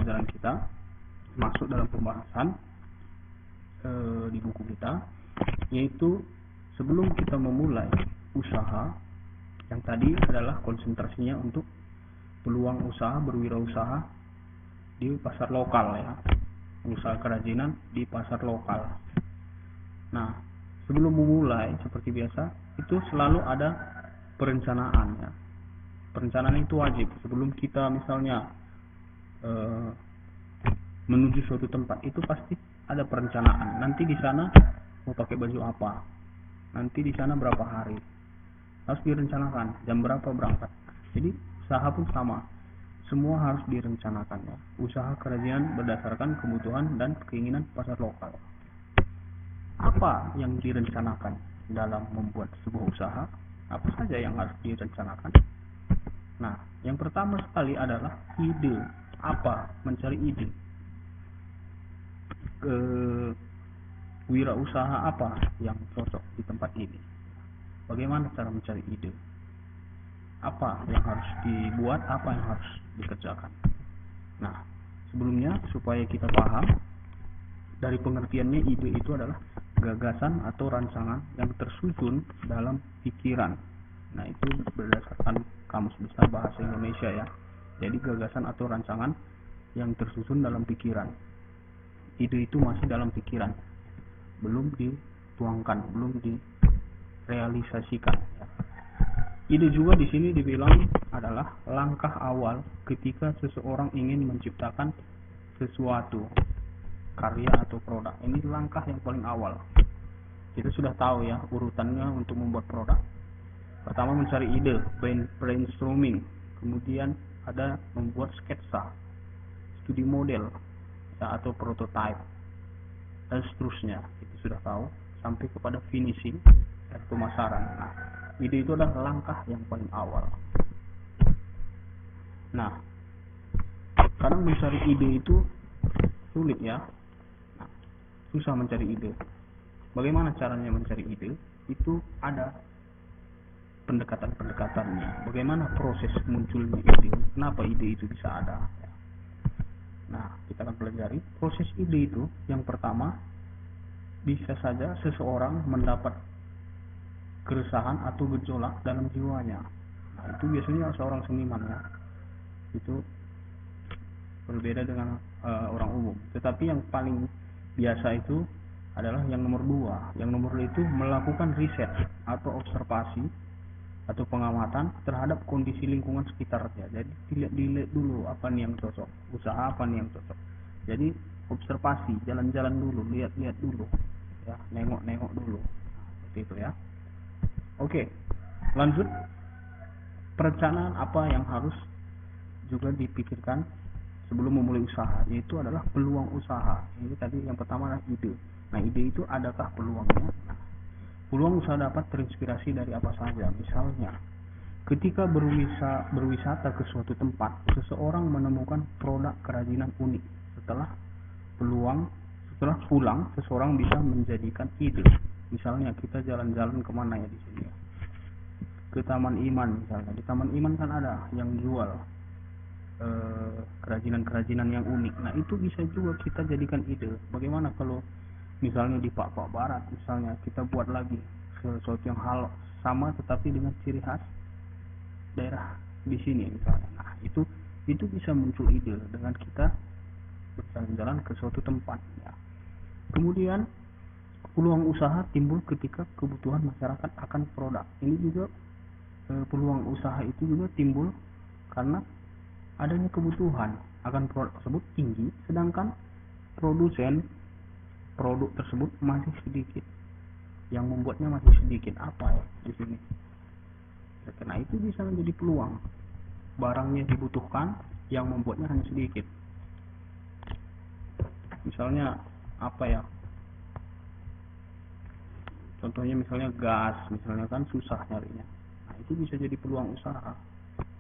pembelajaran kita masuk dalam pembahasan di buku kita, yaitu sebelum kita memulai usaha, yang tadi adalah konsentrasinya untuk peluang usaha berwirausaha di pasar lokal ya, usaha kerajinan di pasar lokal. Nah, sebelum memulai seperti biasa itu selalu ada perencanaan ya. Perencanaan itu wajib sebelum kita misalnya menuju suatu tempat, itu pasti ada perencanaan. Nanti di sana mau pakai baju apa, nanti di sana berapa hari, harus direncanakan, jam berapa berangkat. Jadi usaha pun sama, semua harus direncanakan ya. Usaha kerajinan berdasarkan kebutuhan dan keinginan pasar lokal. Apa yang direncanakan dalam membuat sebuah usaha? Apa saja yang harus direncanakan? Nah, yang pertama sekali adalah ide. Apa? Mencari ide. Wirausaha apa yang cocok di tempat ini? Bagaimana cara mencari ide? Apa yang harus dibuat, apa yang harus dikerjakan? Nah, sebelumnya supaya kita paham, dari pengertiannya ide itu adalah gagasan atau rancangan yang tersusun dalam pikiran. Nah, itu berdasarkan Kamus Besar Bahasa Indonesia ya. Jadi gagasan atau rancangan yang tersusun dalam pikiran. Ide itu masih dalam pikiran, belum dituangkan, belum direalisasikan. Ide juga di sini dibilang adalah langkah awal ketika seseorang ingin menciptakan sesuatu, karya atau produk. Ini langkah yang paling awal. Kita sudah tahu ya urutannya untuk membuat produk. Pertama mencari ide, brainstorming, kemudian ada membuat sketsa, studi model ya, atau prototype, dan seterusnya. Itu sudah tahu, sampai kepada finishing dan pemasaran. Nah, ide itu adalah langkah yang paling awal. Nah, kadang mencari ide itu sulit ya. Nah, susah mencari ide. Bagaimana caranya mencari ide? Itu ada pendekatan-pendekatannya. Bagaimana proses munculnya ide? Kenapa ide itu bisa ada? Nah, kita akan pelajari proses ide itu. Yang pertama, bisa saja seseorang mendapat keresahan atau gejolak dalam jiwanya. Nah, itu biasanya seorang seniman ya. Itu berbeda dengan orang umum. Tetapi yang paling biasa itu adalah yang nomor 2. Yang nomor 2 itu melakukan riset atau observasi atau pengamatan terhadap kondisi lingkungan sekitarnya. Jadi dilihat dulu apa nih yang cocok, usaha apa nih yang cocok. Jadi observasi, jalan-jalan dulu, lihat-lihat dulu ya, nengok-nengok dulu. Seperti itu ya. Oke, lanjut. Perencanaan apa yang harus juga dipikirkan sebelum memulai usaha, yaitu adalah peluang usaha. Ini tadi yang pertama adalah ide. Nah, ide itu adakah peluangnya? Nah, peluang usaha dapat terinspirasi dari apa saja. Misalnya, ketika berwisata ke suatu tempat, seseorang menemukan produk kerajinan unik. Setelah pulang, seseorang bisa menjadikan ide. Misalnya kita jalan-jalan kemana ya di sini ya? Ke Taman Iman misalnya. Di Taman Iman kan ada yang jual kerajinan-kerajinan yang unik. Nah, itu bisa juga kita jadikan ide. Bagaimana kalau misalnya di Pak Barat misalnya kita buat lagi sesuatu yang hal sama tetapi dengan ciri khas daerah di sini misalnya. Nah, itu bisa muncul ide dengan kita berjalan-jalan ke suatu tempat ya. Kemudian peluang usaha timbul ketika kebutuhan masyarakat akan produk. Ini juga peluang usaha itu juga timbul karena adanya kebutuhan akan produk tersebut tinggi, sedangkan produsen produk tersebut masih sedikit, yang membuatnya masih sedikit. Apa ya di sini? Karena itu bisa menjadi peluang. Barangnya dibutuhkan, yang membuatnya hanya sedikit. Misalnya apa ya? Contohnya misalnya gas, misalnya kan susah nyarinya. Nah, itu bisa jadi peluang usaha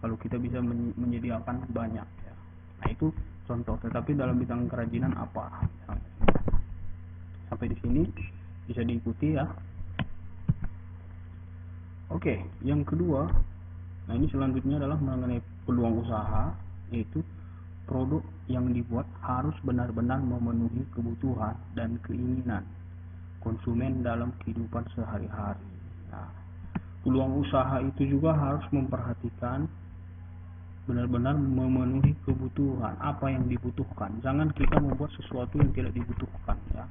kalau kita bisa menyediakan banyak ya. Nah, itu contoh. Tetapi dalam bidang kerajinan apa? Sampai di sini bisa diikuti ya. Oke, yang kedua, nah ini selanjutnya adalah mengenai peluang usaha, yaitu produk yang dibuat harus benar-benar memenuhi kebutuhan dan keinginan konsumen dalam kehidupan sehari-hari. Nah, peluang usaha itu juga harus memperhatikan benar-benar memenuhi kebutuhan apa yang dibutuhkan. Jangan kita membuat sesuatu yang tidak dibutuhkan ya.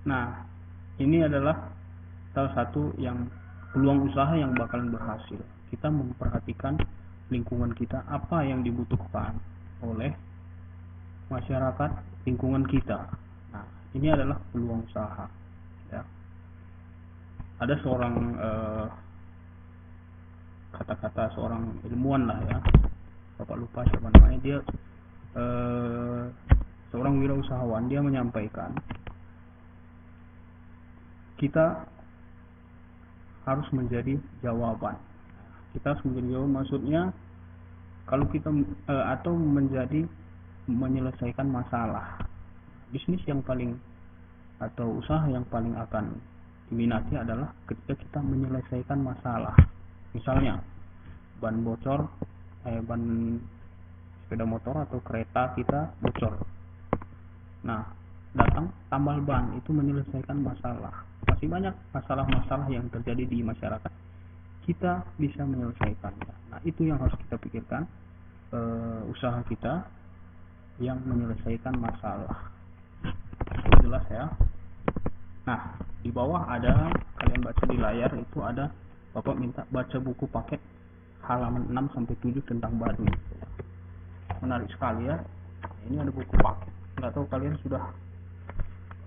Nah, ini adalah salah satu yang peluang usaha yang bakalan berhasil. Kita memperhatikan lingkungan kita, apa yang dibutuhkan oleh masyarakat lingkungan kita. Nah, ini adalah peluang usaha ya. Ada seorang kata-kata seorang ilmuwan lah ya, bapak lupa siapa namanya, dia seorang wirausahawan, dia menyampaikan kita harus menjadi jawaban. Kita harus menjadi jawaban, maksudnya kalau kita atau menjadi menyelesaikan masalah. Bisnis yang paling atau usaha yang paling akan diminati adalah ketika kita menyelesaikan masalah. Misalnya ban bocor, ban sepeda motor atau kereta kita bocor. Nah, datang tambal ban, itu menyelesaikan masalah. Masih banyak masalah-masalah yang terjadi di masyarakat, kita bisa menyelesaikannya. Nah, itu yang harus kita pikirkan, usaha kita yang menyelesaikan masalah. Jelas ya. Nah, di bawah ada, kalian baca di layar itu ada, bapak minta baca buku paket halaman 6-7 tentang Baduy. Menarik sekali ya. Ini ada buku paket. Nggak tahu kalian sudah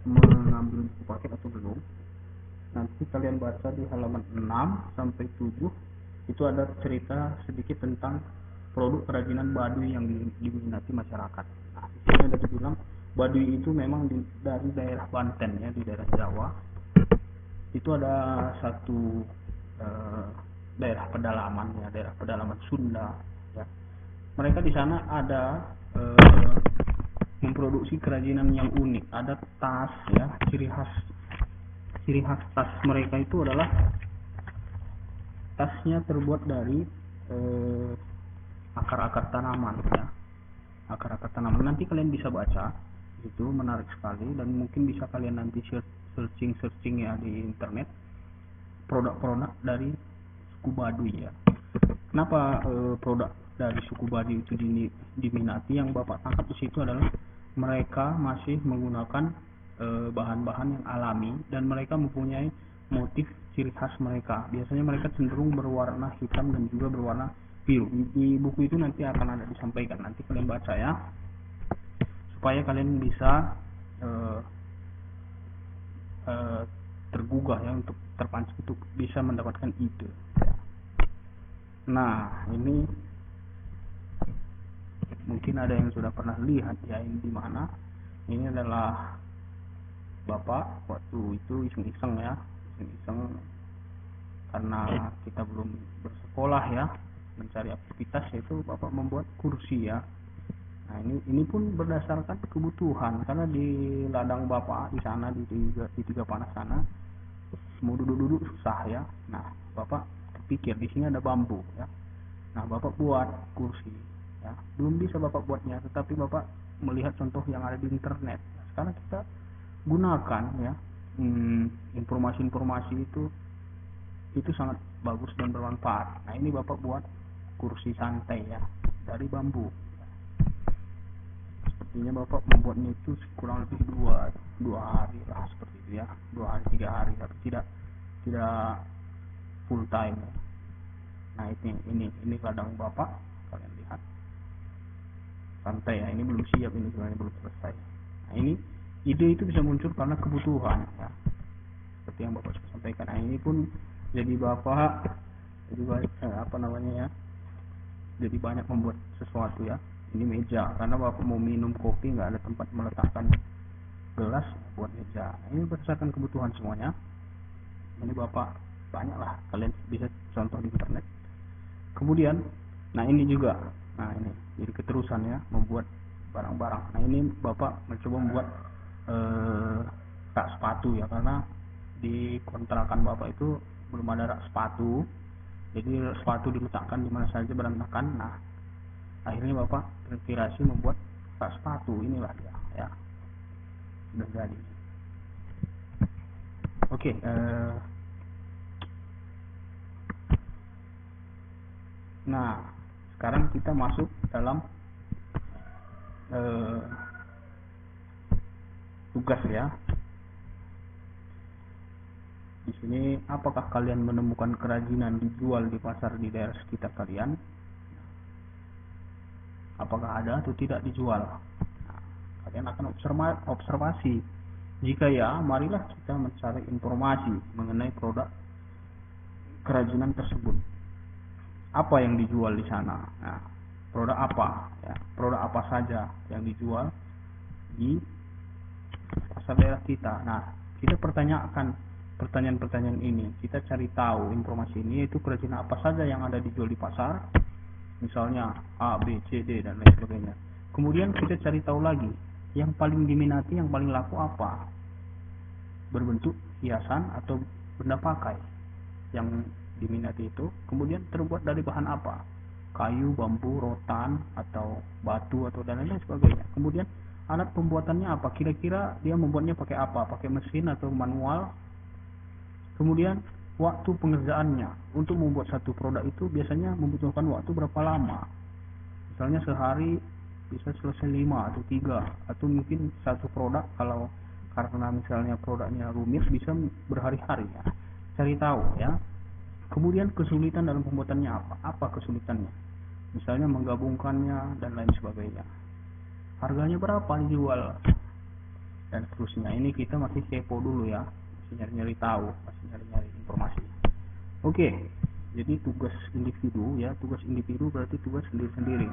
mengambil buku paket atau belum. Nanti kalian baca di halaman 6-7, itu ada cerita sedikit tentang produk kerajinan Baduy yang diminati masyarakat. Nah, di sini ada dibilang Baduy itu memang dari daerah Banten ya, di daerah Jawa. Itu ada satu daerah pedalaman ya, daerah pedalaman Sunda ya. Mereka di sana ada memproduksi kerajinan yang unik. Ada tas ya, ciri khas tas mereka itu adalah tasnya terbuat dari akar-akar tanaman ya. Akar-akar tanaman. Nanti kalian bisa baca, itu menarik sekali, dan mungkin bisa kalian nanti searching ya di internet produk-produk dari suku Baduy ya. Kenapa produk dari suku Baduy itu diminati? Yang Bapak tangkap di situ adalah mereka masih menggunakan bahan-bahan yang alami, dan mereka mempunyai motif ciri khas mereka. Biasanya mereka cenderung berwarna hitam dan juga berwarna biru. Di buku itu nanti akan ada disampaikan, nanti kalian baca ya, supaya kalian bisa tergugah ya, untuk terpancing untuk bisa mendapatkan ide. Nah, ini mungkin ada yang sudah pernah lihat ya, ini di mana. Ini adalah Bapak waktu itu iseng-iseng ya, karena kita belum bersekolah ya, mencari aktivitas, yaitu Bapak membuat kursi ya. Nah, ini pun berdasarkan kebutuhan, karena di ladang Bapak di sana, di tiga panas sana, mau duduk-duduk susah ya. Nah, Bapak terpikir di sini ada bambu ya. Nah, Bapak buat kursi ya. Belum bisa Bapak buatnya, tetapi Bapak melihat contoh yang ada di internet. Nah, sekarang kita gunakan ya, informasi-informasi itu sangat bagus dan bermanfaat. Nah, ini Bapak buat kursi santai ya dari bambu. Sepertinya Bapak membuatnya itu kurang lebih dua hari lah, seperti itu ya, 2 hari 3 hari, tapi tidak full time ya. Nah, ini ladang Bapak, kalian lihat santai ya. Ini belum siap, ini sebenarnya belum selesai. Nah, ini ide itu bisa muncul karena kebutuhan ya, seperti yang Bapak sudah sampaikan. Nah, ini pun jadi Bapak juga jadi banyak membuat sesuatu ya. Ini meja, karena Bapak mau minum kopi nggak ada tempat meletakkan gelas, buat meja. Nah, ini berdasarkan kebutuhan semuanya. Ini Bapak banyak lah, kalian bisa contoh di internet. Kemudian, nah ini juga, nah ini jadi keterusan ya, membuat barang-barang. Nah, ini Bapak mencoba membuat rak sepatu ya, karena di kontrakan Bapak itu belum ada rak sepatu, jadi sepatu diletakkan di mana saja berantakan. Nah, akhirnya Bapak terinspirasi membuat sepatu. Inilah dia ya, sudah jadi. Oke, nah sekarang kita masuk dalam tugas ya. Di sini, apakah kalian menemukan kerajinan dijual di pasar di daerah sekitar kalian? Apakah ada atau tidak dijual? Nah, kalian akan observasi. Jika ya, marilah kita mencari informasi mengenai produk kerajinan tersebut. Apa yang dijual di sana? Nah, produk apa? Ya, produk apa saja yang dijual di pasar daerah kita? Nah, kita pertanyakan pertanyaan-pertanyaan ini, kita cari tahu informasi ini, yaitu kerajinan apa saja yang ada dijual di pasar, misalnya A, B, C, D, dan lain sebagainya. Kemudian kita cari tahu lagi, yang paling diminati, yang paling laku apa, berbentuk hiasan atau benda pakai yang diminati itu, kemudian terbuat dari bahan apa, kayu, bambu, rotan, atau batu, atau dan lain sebagainya. Kemudian alat pembuatannya apa, kira-kira dia membuatnya pakai apa, pakai mesin atau manual. Kemudian waktu pengerjaannya, untuk membuat satu produk itu biasanya membutuhkan waktu berapa lama. Misalnya sehari bisa selesai 5 atau 3, atau mungkin satu produk kalau karena misalnya produknya rumit bisa berhari-hari ya. Cari tahu ya. Kemudian kesulitan dalam pembuatannya apa kesulitannya, misalnya menggabungkannya dan lain sebagainya. Harganya berapa dijual dan seterusnya. Ini kita masih kepo dulu ya, nyari-nyari tahu, masih nyari-nyari informasi. Oke, jadi tugas individu ya, tugas individu berarti tugas sendiri-sendiri.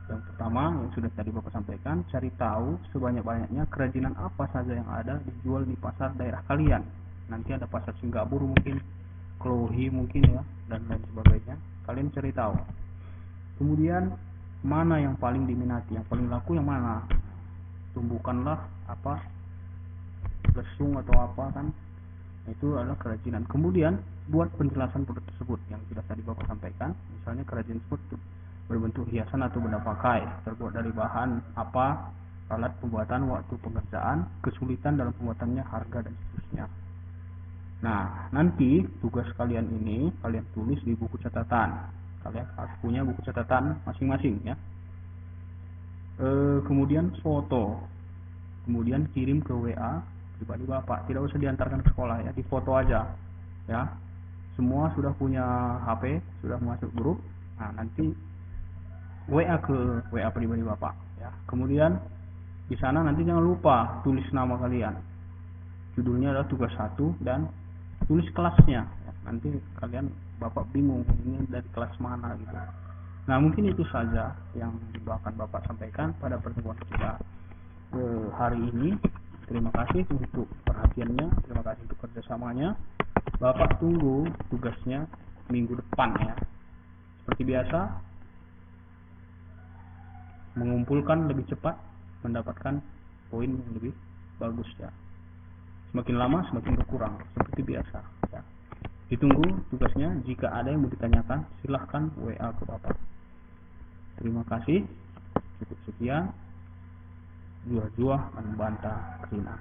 Yang pertama yang sudah tadi Bapak sampaikan, cari tahu sebanyak-banyaknya kerajinan apa saja yang ada dijual di pasar daerah kalian. Nanti ada pasar Singapura mungkin, Klohi mungkin ya, dan lain sebagainya. Kalian cari tahu. Kemudian mana yang paling diminati, yang paling laku yang mana? Tumbuhkanlah apa, lesung atau apa kan, itu adalah kerajinan. Kemudian buat penjelasan produk tersebut yang sudah tadi Bapak sampaikan, misalnya kerajinan tersebut berbentuk hiasan atau benda pakai, terbuat dari bahan apa, alat pembuatan, waktu pengerjaan, kesulitan dalam pembuatannya, harga, dan seterusnya. Nah, nanti tugas kalian ini kalian tulis di buku catatan. Kalian harus punya buku catatan masing-masing ya. Kemudian foto, kemudian kirim ke WA pribadi Bapak, tidak usah diantarkan ke sekolah ya, di foto aja ya. Semua sudah punya HP, sudah masuk grup. Nah, nanti WA ke WA pribadi Bapak ya. Kemudian di sana nanti jangan lupa tulis nama kalian. Judulnya adalah tugas 1 dan tulis kelasnya ya. Nanti kalian Bapak bingung ini dari kelas mana gitu. Nah, mungkin itu saja yang akan Bapak sampaikan pada pertemuan kita hari ini. Terima kasih untuk perhatiannya, terima kasih untuk kerjasamanya. Bapak tunggu tugasnya minggu depan ya. Seperti biasa, mengumpulkan lebih cepat, mendapatkan poin yang lebih bagus ya. Semakin lama semakin berkurang, seperti biasa ya. Ditunggu tugasnya. Jika ada yang mau ditanyakan, silahkan WA ke Bapak. Terima kasih. Cukup sekian. Juah-juah membantah Krina.